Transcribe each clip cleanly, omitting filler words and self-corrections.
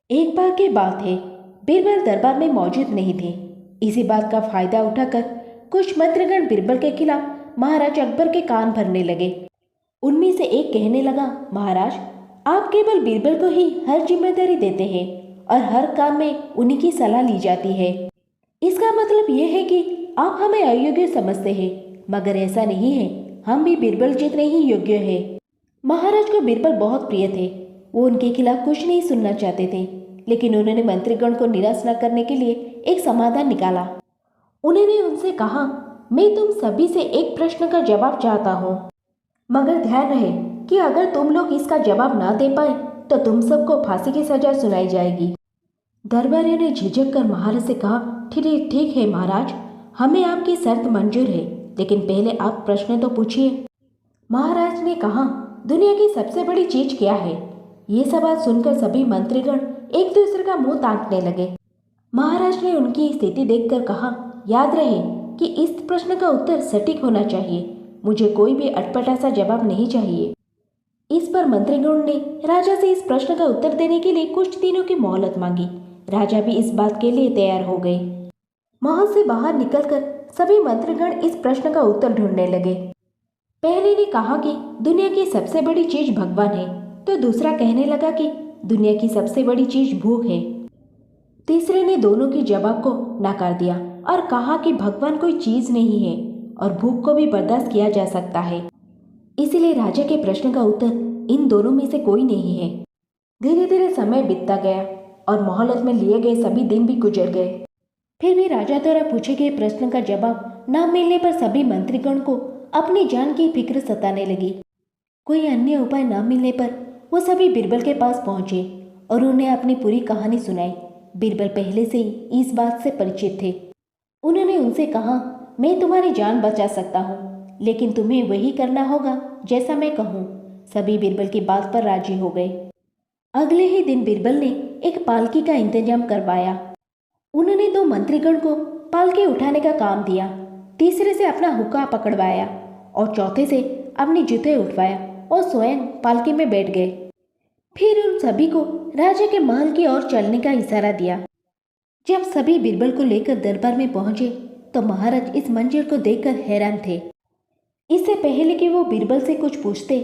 एक बार की बात है, बीरबल दरबार में मौजूद नहीं थे। इसी बात का फायदा उठाकर कुछ मंत्रीगण बीरबल के खिलाफ महाराज अकबर के कान भरने लगे। उनमें से एक कहने लगा, महाराज, आप केवल बीरबल को ही हर जिम्मेदारी देते हैं और हर काम में उन्हीं की सलाह ली जाती है। इसका मतलब यह है कि आप हमें अयोग्य समझते हैं, मगर ऐसा नहीं है। हम भी बीरबल जितने ही योग्य हैं। महाराज को बीरबल बहुत प्रिय थे। वो उनके खिलाफ कुछ नहीं सुनना चाहते थे, लेकिन उन्होंने मंत्रीगण को निराश न करने के लिए एक समाधान निकाला। उन्होंने उनसे कहा, मैं तुम सभी से एक प्रश्न का जवाब चाहता हूँ, मगर ध्यान रहे कि अगर तुम लोग इसका जवाब ना दे पाए तो तुम सबको फांसी की सजा सुनाई जाएगी। दरबारियों ने झिझक कर महाराज से कहा, ठीक ठीक है महाराज, हमें आपकी शर्त मंजूर है, लेकिन पहले आप प्रश्न तो पूछिए। महाराज ने कहा, दुनिया की सबसे बड़ी चीज क्या है? ये सवाल सुनकर सभी मंत्रीगण एक दूसरे का मुंह ताकने लगे। महाराज ने उनकी स्थिति देखकर कहा, याद रहे कि इस प्रश्न का उत्तर सटीक होना चाहिए। मुझे कोई भी अटपटा सा जवाब नहीं चाहिए। इस पर मंत्रीगण ने राजा से इस प्रश्न का उत्तर देने के लिए कुछ दिनों की मोहलत मांगी। राजा भी इस बात के लिए तैयार हो गए। महल से बाहर निकलकर सभी मंत्रीगण इस प्रश्न का उत्तर ढूंढने लगे। पहले ने कहा कि दुनिया की सबसे बड़ी चीज भगवान है, तो दूसरा कहने लगा कि दुनिया की सबसे बड़ी चीज भूख है। तीसरे ने दोनों के जवाब को नकार दिया और कहा कि भगवान कोई चीज नहीं है और भूख को भी बर्दाश्त किया जा सकता है। इसीलिए राजा के प्रश्न का उत्तर इन दोनों में से कोई नहीं है। धीरे धीरे समय बीतता गया और मोहलत में लिए गए सभी दिन भी गुजर गए। फिर भी राजा द्वारा पूछे गए प्रश्न का जवाब न मिलने पर सभी मंत्रीगण को अपनी जान की फिक्र सताने लगी। कोई अन्य उपाय न मिलने पर वो सभी बीरबल के पास पहुंचे और उन्हें अपनी पूरी कहानी सुनाई। बीरबल पहले से ही इस बात से परिचित थे। उन्होंने उनसे कहा, मैं तुम्हारी जान बचा सकता हूँ, लेकिन तुम्हें वही करना होगा जैसा मैं कहूँ। सभी बीरबल की बात पर राजी हो गए। अगले ही दिन बीरबल ने एक पालकी का इंतजाम करवाया। उन्होंने दो मंत्रीगण को पालकी उठाने का काम दिया, तीसरे से अपना हुक्का पकड़वाया और चौथे से अपनी जूते उठवाया और स्वयं पालकी में बैठ गए। फिर उन सभी को राजा के महल की ओर चलने का इशारा दिया। जब सभी बीरबल को लेकर दरबार में पहुंचे तो महाराज इस मंजर को देखकर हैरान थे। इससे पहले कि वो बीरबल से कुछ पूछते,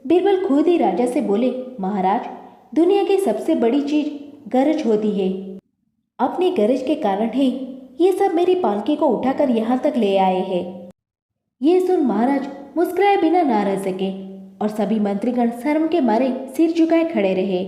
बीरबल खुद ही राजा से बोले, महाराज, दुनिया की सबसे बड़ी चीज गरज होती है। अपनी गरज के कारण ही ये सब मेरी पालकी को उठाकर यहाँ तक ले आए हैं। ये सुन महाराज मुस्कुराए बिना ना रह सके और सभी मंत्रीगण शर्म के मारे सिर झुकाए खड़े रहे।